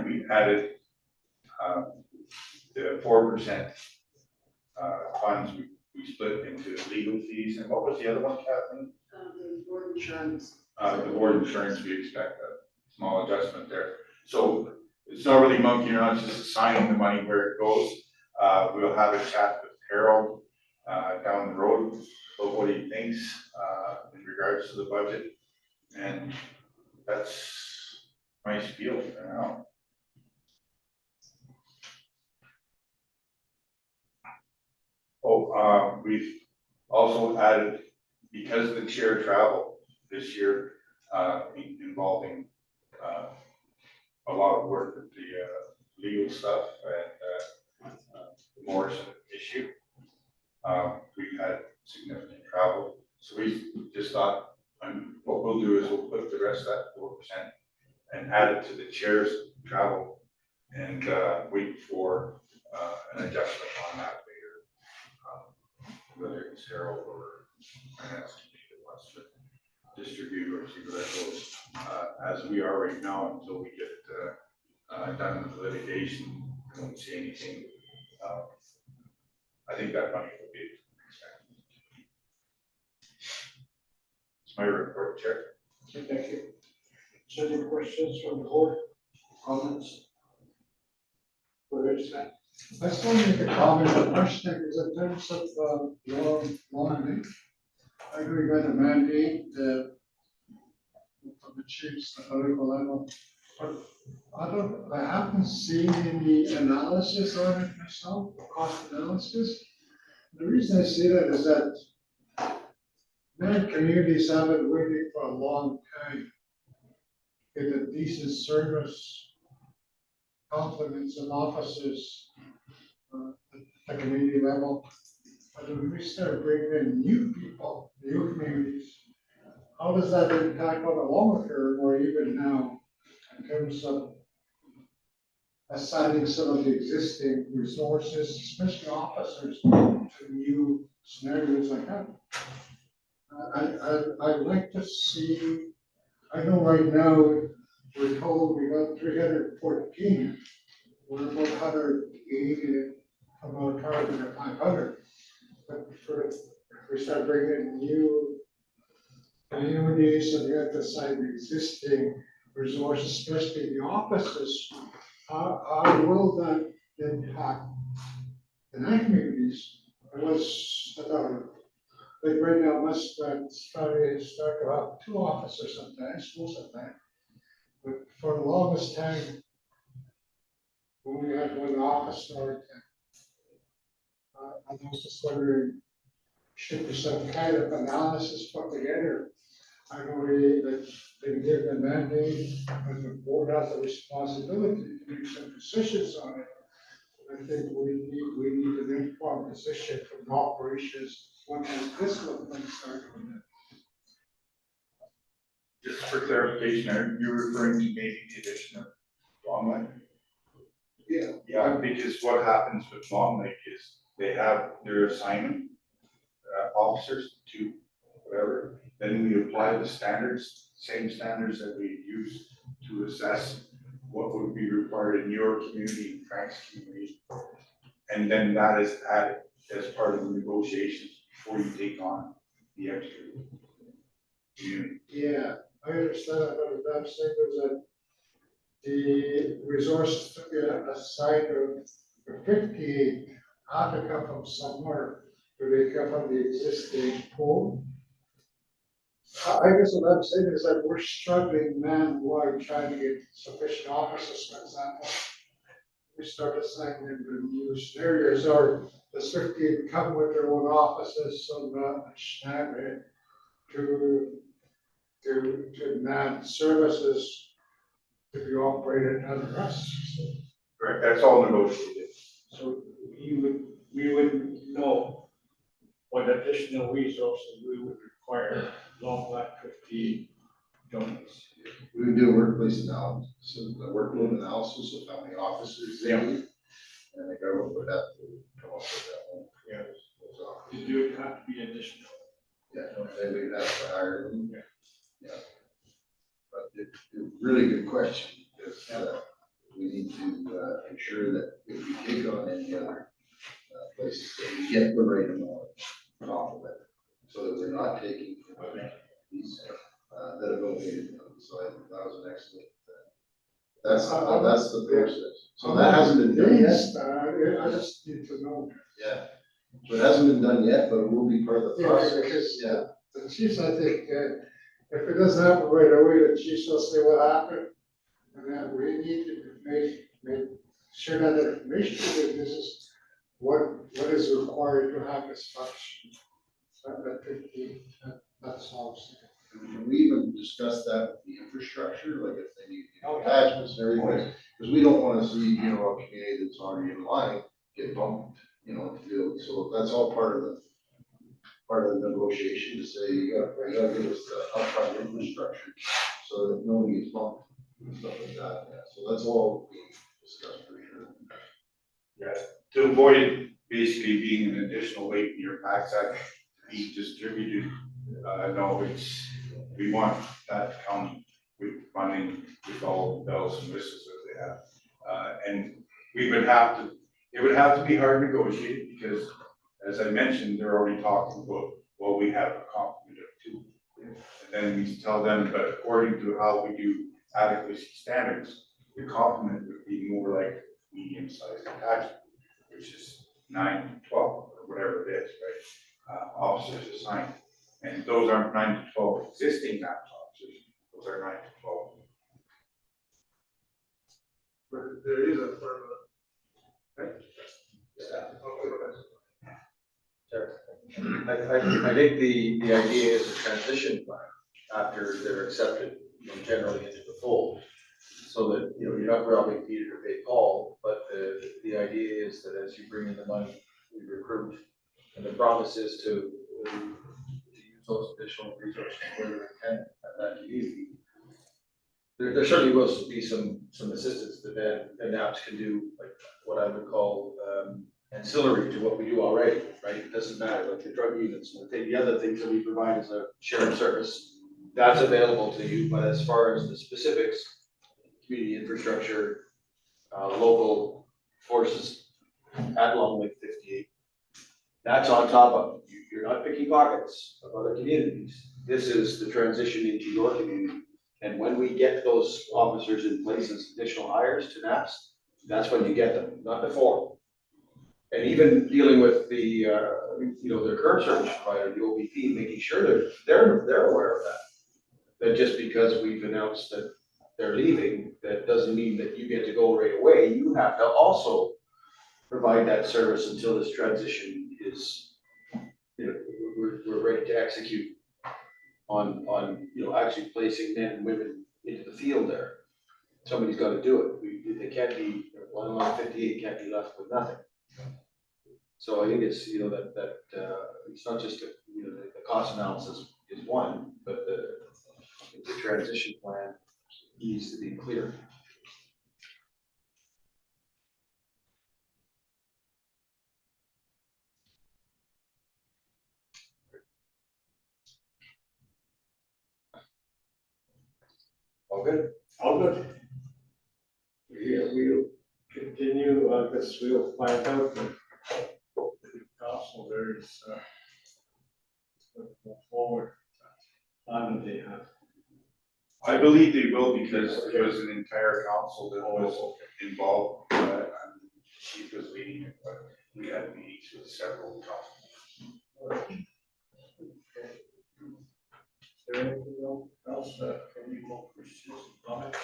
we added the 4% funds we split into legal fees. And what was the other one, Kathleen? The board insurance. The board insurance, we expect a small adjustment there. So it's not really monkeying around, it's just assigning the money where it goes. We'll have a chat with Harold down the road about what he thinks in regards to the budget. And that's my spiel for now. We've also added, because of the chair travel this year, involving a lot of work with the legal stuff and the Morrison issue. We've had significant travel. So we just thought, what we'll do is we'll put the rest of that 4% and add it to the chair's travel and wait for an adjustment on that later. Whether it's Harold or finance committee that wants to distribute or see where that goes. As we are right now, until we get done with the litigation, I don't see anything. I think that money will be expected. It's my report, Chair. Okay, thank you. So any questions from the board, comments? Go ahead, Stan. I just want to make a comment, the question is in terms of law and I know we got a mandate from the chiefs at the local level, but I haven't seen any analysis on it myself, cost analysis. The reason I say that is that many communities have been waiting for a long time to get a decent service, compliments and offices at the community level. But when we start bringing in new people, new communities, how does that impact on the longer term or even now in terms of assigning some of the existing resources, especially officers, to new scenarios like that? I'd like to see, I know right now, we're told we got 314, we're about 180 from our target of 500. But if we start bringing in new communities and we have to assign existing resources, especially the offices, how will that impact the nine communities? Like right now, must start to have two officers sometimes, most of the time. But for the longest time, when we had one officer, I was just wondering, should there some kind of analysis put together? I know that they give the mandate, but the board has a responsibility to make some decisions on it. I think we need an informed decision from the operations when this one started on it. Just for clarification, are you referring to maybe the addition of Long Lake? Yeah. Yeah, because what happens with Long Lake is they have their assignment, officers to whatever, then we apply the standards, same standards that we use to assess what would be required in your community, Frank's community. And then that is added as part of the negotiations before you take on the extra community. Yeah, I understand that, but what I'm saying is that the resources to be assigned for 58 have to come from somewhere. Do they come from the existing pool? I guess what I'm saying is that we're struggling man-wide trying to get sufficient officers, for example. We start assigning them to new scenarios, or the 58 come with their own offices, so to man services to be operated under us. Correct, that's all negotiated. So we would know what additional resources we would require along that 50 donors. We would do a workplace analysis, so the workload analysis of how many officers they need. And the government would have to come up with that one. Yeah. Those officers. To do it have to be additional. Yeah, and we'd have to hire them. Yeah. But it's a really good question, because we need to ensure that if we take on any other places, that we get the right amount off of it, so that we're not taking these that have only made it. So that was an excellent. That's the process. So that hasn't been done yet. I just need to know. Yeah. So it hasn't been done yet, but it will be part of the process. Because Yeah. the chiefs, I think, if it doesn't happen right away, the chiefs will say what happened. And then we need to make sure that the information that this is what is required to have this function. That's all I'm saying. And we even discussed that with the infrastructure, like if they need attachments and everything, because we don't want to see, a community that's already in line get bumped, to do it. So that's all part of the negotiation to say, you gotta give us the upfront infrastructure so that nobody gets bumped and stuff like that. Yeah. So that's all being discussed for sure. Yeah, to avoid it basically being an additional weight in your packs that be distributed, no, we want that to come with funding with all the bells and whistles that they have. And it would have to be hard negotiated because, as I mentioned, they're already talking about, well, we have a complement of 2. And then we tell them, but according to how we do adequacy standards, the complement would be more like medium-sized attachment, which is 9 to 12 or whatever it is, right? Officers assigned, and those aren't 9 to 12 existing NAPS officers; those are 9 to 12. But there is a permanent. I think the idea is a transition plan after they're accepted, generally into the fold. So that, you're not robbing Peter to pay Paul, but the idea is that as you bring in the money, we recruit. And the promise is to use those additional resources where we can at that community. There certainly will be some assistance that the NAPS can do, like what I would call ancillary to what we do already, right? It doesn't matter, like the drug units, the other things that we provide as a shared service, that's available to you, but as far as the specifics, community infrastructure, local forces at Long Lake 58, that's on top of, you're not picking pockets of other communities. This is the transition into your community. And when we get those officers in place as additional hires to NAPS, that's when you get them, not before. And even dealing with the, their current service provider, the OPP, making sure they're aware of that. That just because we've announced that they're leaving, that doesn't mean that you get to go right away. You have to also provide that service until this transition is, we're ready to execute on actually placing men and women into the field there. Somebody's got to do it. They can't be, 158 can't be left with nothing. So I think it's, that it's not just, the cost analysis is one, but the transition plan needs to be clear. All good? All good. We'll continue, I guess we'll find out if the council there is, move forward. On the, I believe they will because there was an entire council that was involved. And Chief was leading it, but we had meetings with several council. is there anything else, any more questions, comments?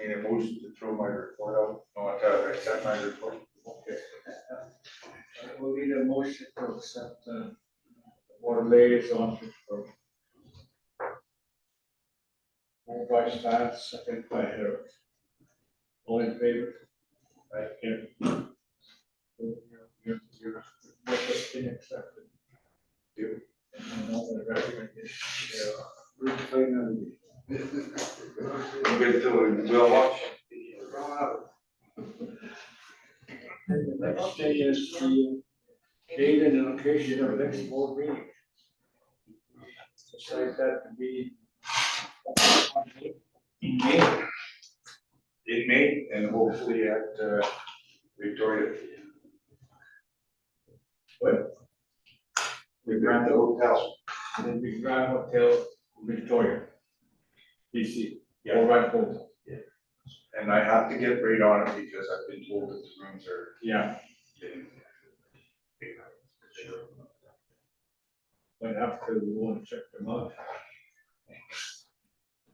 I need a motion to throw my report out, not accept my report. Okay. We'll need a motion to accept, board liaison report. Moved by Stan, second by Harold. All in favor? Right, here. Your request been accepted. You. And another recommendation. Finally. I'm good to, we'll watch. The next thing is the date and location of next board meeting. Decide that to be In May. In May, and hopefully at Victoria. what? The Grand Hotel. In the Grand Hotel, Victoria. BC. Yeah. All right, cool. And I have to get right on it because I've been told that the rooms are Yeah, getting big. Sure. might have to go and check them out.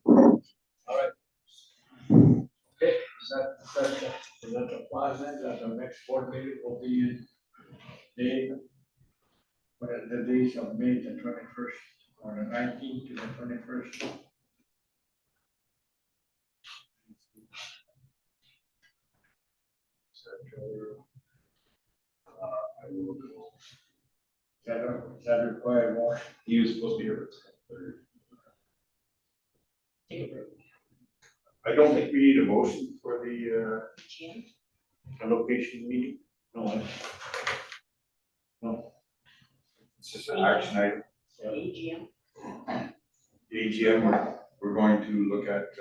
All right. Okay, is that the plan then, that the next board meeting will be in May? What are the days of May, the 21st, or the 19th to the 21st? I will go. Is that required more? He was supposed to be here for I don't think we need a motion for the location meeting. No. No. It's just an action item. AGM. The AGM, we're going to look at,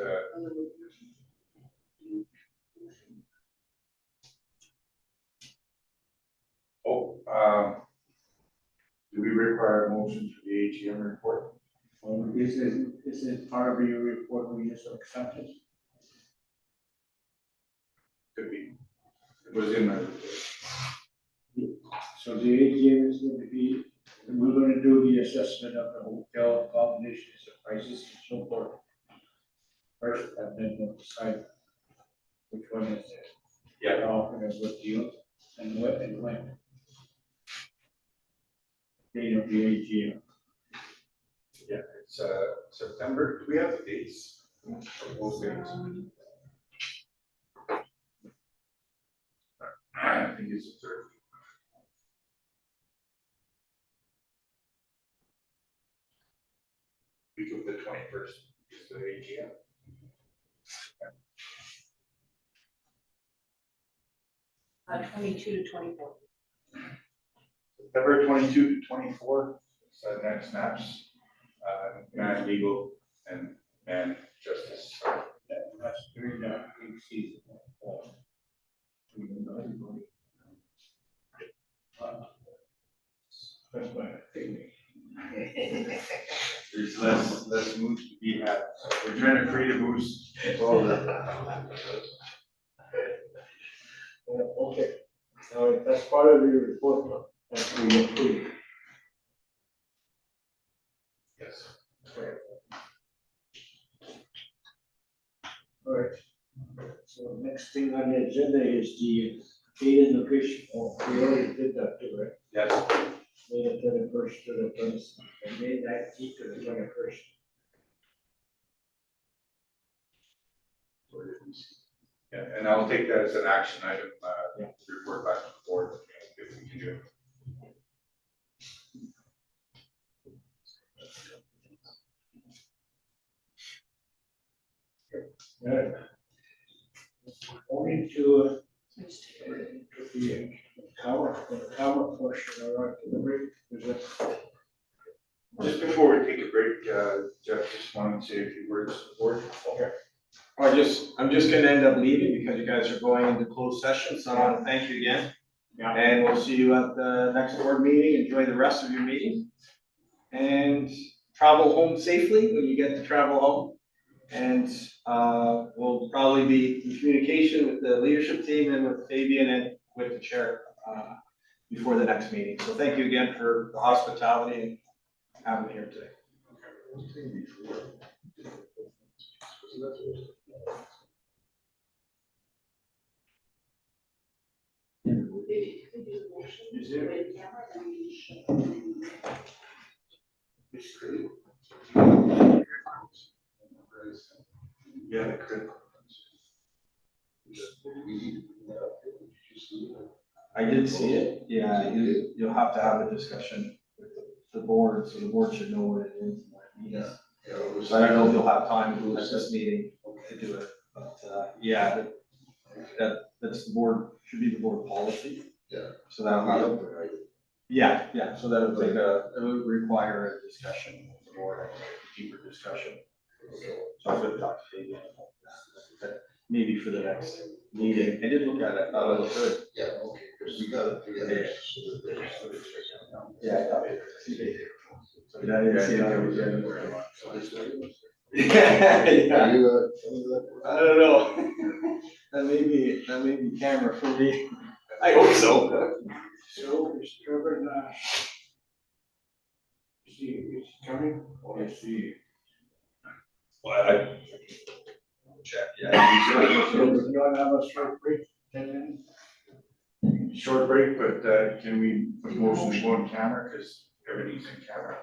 do we require a motion for the AGM report? Well, is it part of your report we just accepted? Could be. It was in my report. So the AGM is going to be, we're gonna do the assessment of the hotel accommodations, the prices and so forth. First, and then we'll decide which one is it. Yeah. Offering a good deal and what and when. Date of the AGM. Yeah, it's September. Do we have the dates? Those dates? I think it's the third. Week of the 21st is the AGM. '22 to '24. September 22 to 24, it's next NAPS, man legal and man justice. That's during that peak season. That's my opinion. There's less moves to be had. We're trying to create a boost. It's all that. Okay, now that's part of your report, that's we approve. Yes. All right. So next thing on the agenda is the date and location. Oh, we already did that too, right? Yes. May the 21st to the 20th, and May 19th to the 21st. Yeah, and I'll take that as an action item, report back to the board if we can do it. Right. Only to the cover portion, all right, to the break, is it? Just before we take a break, Jeff just wanted to say a few words to the board. Okay. I'm just gonna end up leaving because you guys are going into closed session, so I want to thank you again. Yeah. And we'll see you at the next board meeting. Enjoy the rest of your meeting. And travel home safely when you get to travel home. And we'll probably be in communication with the leadership team and with Fabian and with the chair before the next meeting. So thank you again for the hospitality and having me here today. Is there? Yeah, the critical. I did see it, yeah, you'll have to have a discussion with the board, so the board should know what it is. and what it means. So I don't know if you'll have time at this meeting to do it, but, yeah, that's the board, should be the board policy. Yeah. So that'll have, yeah, so that'll it'll require a discussion with the board, a deeper discussion. So I'm gonna talk to Fabian about that, maybe for the next meeting. I did look at it, thought it looked good. Yeah, okay, because we got it together. Yeah, I thought it. So, yeah, Are yeah. you, I don't know. That may be camera for me. I hope so. So, Mr. Trevor, is he coming? Or is he? Well, Check, yeah. So, you want to have a short break, 10 minutes? short break, but can we put motion to go on camera, because everything's in camera.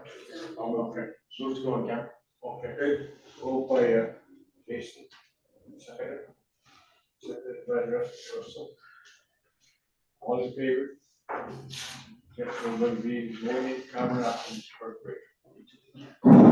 Oh, okay, so let's go on camera. Okay, good. We'll play, Jason. Second. By Russell. All in favor? Yes, we're going to be moving camera and short break.